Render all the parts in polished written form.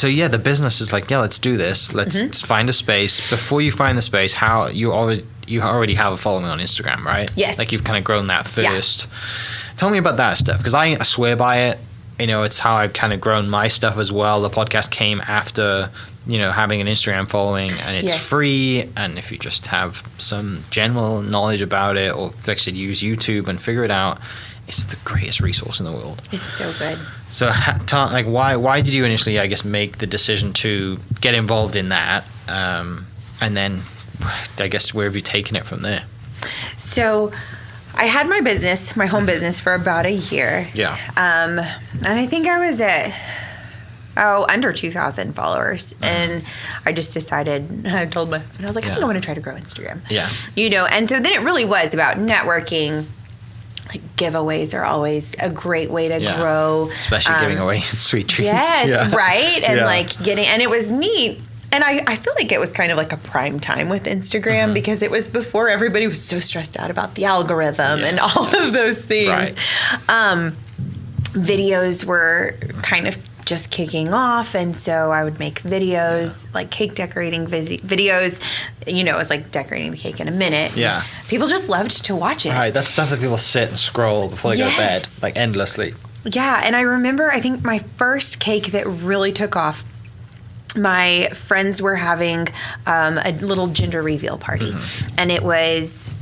So yeah, the business is like, yeah, let's do this. Let's find a space. Before you find the space, how you already have a following on Instagram, right? Yes. Like you've kind of grown that first. Yeah. Tell me about that stuff, because I swear by it. You know, it's how I've kind of grown my stuff as well. The podcast came after, you know, having an Instagram following, and it's free. And if you just have some general knowledge about it, or actually use YouTube and figure it out, it's the greatest resource in the world. It's so good. So, like, why did you initially, I guess, make the decision to get involved in that? And then, I guess, where have you taken it from there? So, I had my business, my home business, for about a year. Yeah. And I think I was at, under 2,000 followers. And I just decided, I told my husband, I was like, I think I want to try to grow Instagram. Yeah. You know, and so then it really was about networking. Like giveaways are always a great way to grow. Especially giving away sweet treats. Yes, right? And like and it was neat. And I feel like it was kind of like a prime time with Instagram because it was before everybody was so stressed out about the algorithm and all of those things. Right. Videos were kind of just kicking off, and so I would make videos, like cake decorating videos. You know, it was like decorating the cake in a minute. Yeah. People just loved to watch it. Right, that's stuff that people sit and scroll before they go to bed, like endlessly. Yeah, and I remember, I think my first cake that really took off, my friends were having a little gender reveal party, and it was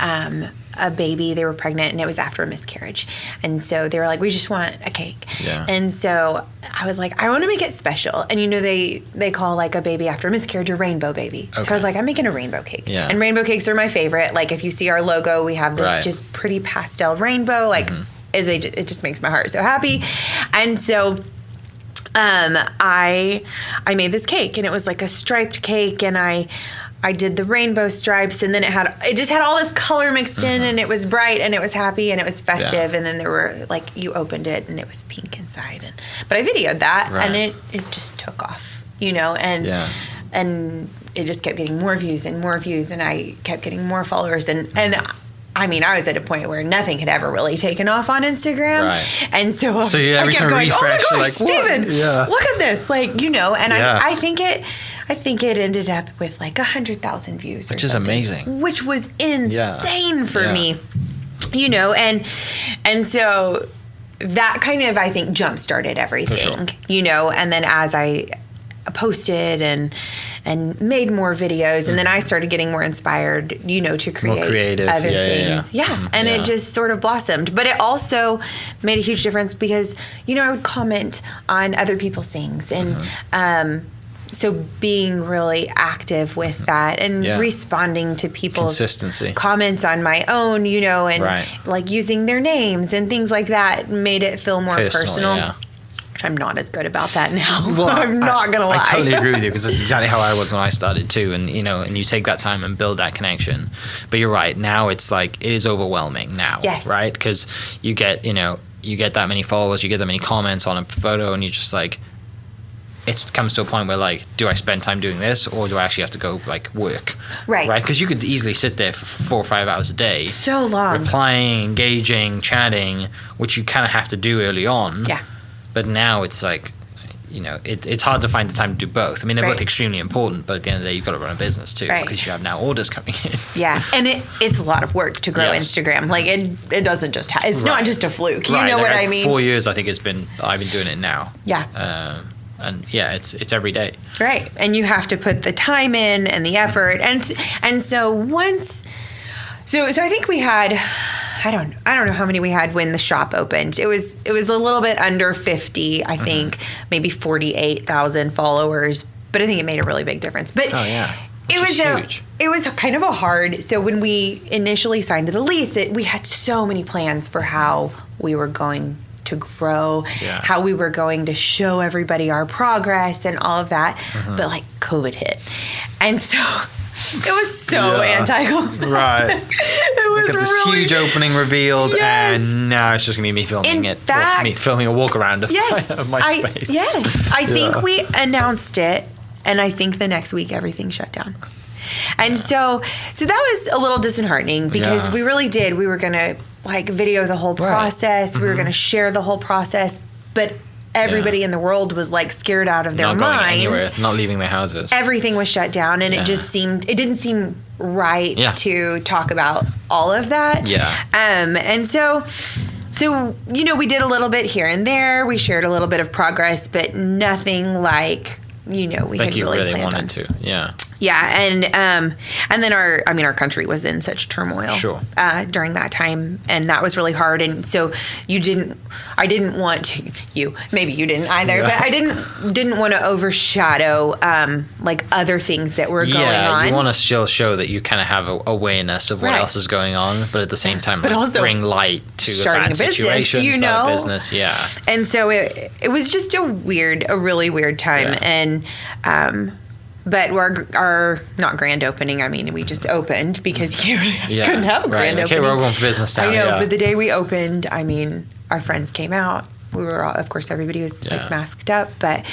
a baby. They were pregnant, and it was after a miscarriage. And so they were like, we just want a cake. Yeah. And so I was like, I want to make it special. And, you know, they call like a baby after a miscarriage a rainbow baby. Okay. So I was like, I'm making a rainbow cake. Yeah. And rainbow cakes are my favorite. Like, if you see our logo, we have this just pretty pastel rainbow. Like, it just makes my heart so happy. And so I made this cake, and it was like a striped cake, and I did the rainbow stripes, and then it just had all this color mixed in, and it was bright, and it was happy, and it was festive, and then there were, like, you opened it, and it was pink inside. But I videoed that, and it just took off, you know, and it just kept getting more views, and I kept getting more followers, and I mean, I was at a point where nothing had ever really taken off on Instagram. Right. And so every time going, refresh, oh my gosh, like, Steven, look at this. Like, you know, and I think it ended up with like 100,000 views. Which is amazing. Which was insane for me. You know, and so that kind of, I think, jump-started everything. You know, and then as I posted and made more videos, and then I started getting more inspired, you know, to create more creative, other things. And it just sort of blossomed. But it also made a huge difference because, you know, I would comment on other people's things, and so being really active with that and responding to people's comments on my own, you know, and like using their names and things like that made it feel more personal. I'm not as good about that now. Well, I'm not going to lie. I totally agree with you, because that's exactly how I was when I started too. And, you know, and you take that time and build that connection. But you're right. Now it's like, it is overwhelming now. Yes. Right? Because you get that many followers, you get that many comments on a photo, and you're just like, it comes to a point where, like, do I spend time doing this, or do I actually have to go, like, work? Right. Right? Because you could easily sit there for 4 or 5 hours a day. So long. Replying, engaging, chatting, which you kind of have to do early on. Yeah. But now it's like, you know, it's hard to find the time to do both. I mean, they're both extremely important, but at the end of the day, you've got to run a business too, because you have now orders coming in. Yeah, and it's a lot of work to grow Instagram. Like, it doesn't just it's not just a fluke. You know what I mean? 4 years, I think I've been doing it now. Yeah. And it's every day. Right, and you have to put the time in and the effort, and so once. So I think we had, I don't know how many we had when the shop opened. It was a little bit under 50, I think, maybe 48,000 followers, but I think it made a really big difference. But it was huge. It was kind of a hard. So when we initially signed the lease, we had so many plans for how we were going to grow, how we were going to show everybody our progress and all of that. But like COVID hit, and so. It was so anti-COVID. Right. It was this huge opening revealed, and now it's just going to be me filming filming a walk around of my space. Yes. I think we announced it, and I think the next week everything shut down. And so that was a little disheartening, because we really did. We were going to, like, video the whole process. We were going to share the whole process. But everybody in the world was like scared out of their minds. Not leaving their houses. Everything was shut down, and it didn't seem right to talk about all of that. Yeah. And so, we did a little bit here and there. We shared a little bit of progress, but nothing like, we had really planned wanted to. Yeah. Yeah, and then our country was in such turmoil during that time, and that was really hard. And so I didn't want to, maybe you didn't either, but I didn't want to overshadow like other things that were going on. You want to still show that you kind of have awareness of what else is going on, but at the same time, but also bring light to starting a bad situation, start a business. Yeah, and so it was just a really weird time, and. But our not grand opening. I mean, we just opened because you couldn't have a grand opening. Okay, we're open for business now. I know, but the day we opened, I mean, our friends came out. We were all, of course, everybody was like masked up, but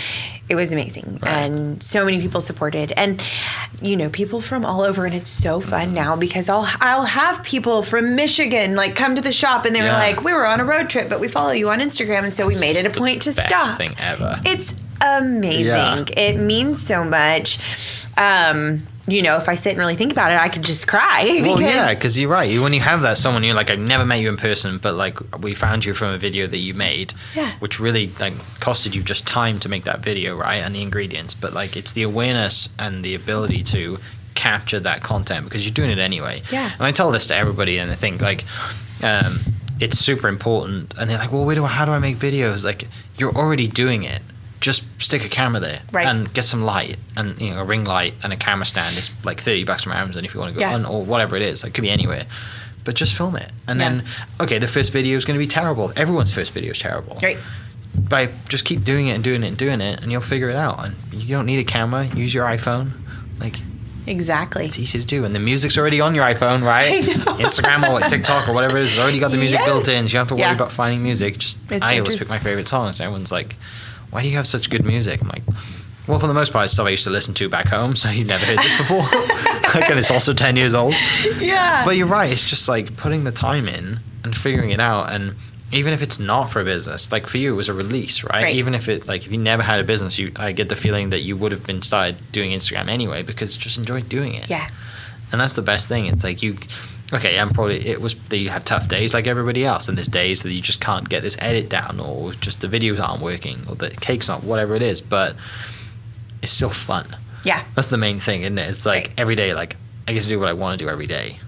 it was amazing, and so many people supported, and people from all over, and it's so fun now because I'll have people from Michigan like come to the shop, and they were like, we were on a road trip, but we follow you on Instagram, and so we made it a point to stop. Best thing ever. It's amazing. Yeah. It means so much. If I sit and really think about it, I could just cry. Well, because you're right. When you have that someone, you're like, I never met you in person, but like we found you from a video that you made, which really like costed you just time to make that video, right? And the ingredients, but like it's the awareness and the ability to capture that content because you're doing it anyway. Yeah. And I tell this to everybody, and I think like, it's super important. And they're like, well, how do I make videos? Like you're already doing it. Just stick a camera there and get some light, and a ring light and a camera stand is like $30 from Amazon if you want to go on, or whatever it is. It could be anywhere, but just film it. And then, the first video is going to be terrible. Everyone's first video is terrible. Right. But just keep doing it and doing it and doing it, and you'll figure it out. And you don't need a camera. Use your iPhone. Like. Exactly. It's easy to do. And the music's already on your iPhone, right? I know. Instagram or TikTok or whatever it is, it's already got the music built in. So you don't have to worry about finding music. I always pick my favorite songs. Everyone's like, why do you have such good music? I'm like, well, for the most part, it's stuff I used to listen to back home, so you've never heard this before. And it's also 10 years old. Yeah. But you're right. It's just like putting the time in and figuring it out. And even if it's not for a business, like for you, it was a release, right? Even if if you never had a business, I get the feeling that you would have been started doing Instagram anyway because you just enjoyed doing it. Yeah. And that's the best thing. It's like it was that you have tough days like everybody else, and there's days that you just can't get this edit down, or just the videos aren't working, or the cake's not, whatever it is, but it's still fun. Yeah. That's the main thing, isn't it? It's like every day, like I get to do what I want to do every day,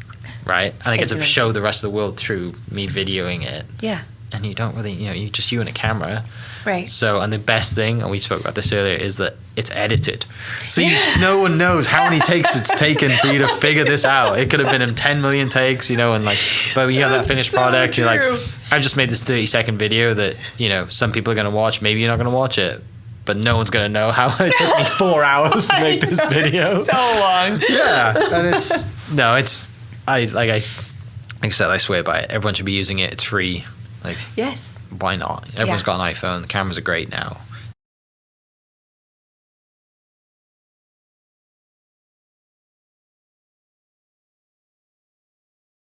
right? And I get to show the rest of the world through me videoing it. Yeah. And you don't really, you and a camera. Right. So, and the best thing, and we spoke about this earlier, is that it's edited. So no one knows how many takes it's taken for you to figure this out. It could have been 10 million takes, and like, but when you have that finished product, you're like, I've just made this 30-second video that, some people are going to watch. Maybe you're not going to watch it, but no one's going to know how it took me 4 hours to make this video. So long. Yeah. And I said, I swear by it. Everyone should be using it. It's free. Like, yes. Why not? Everyone's got an iPhone. The cameras are great now.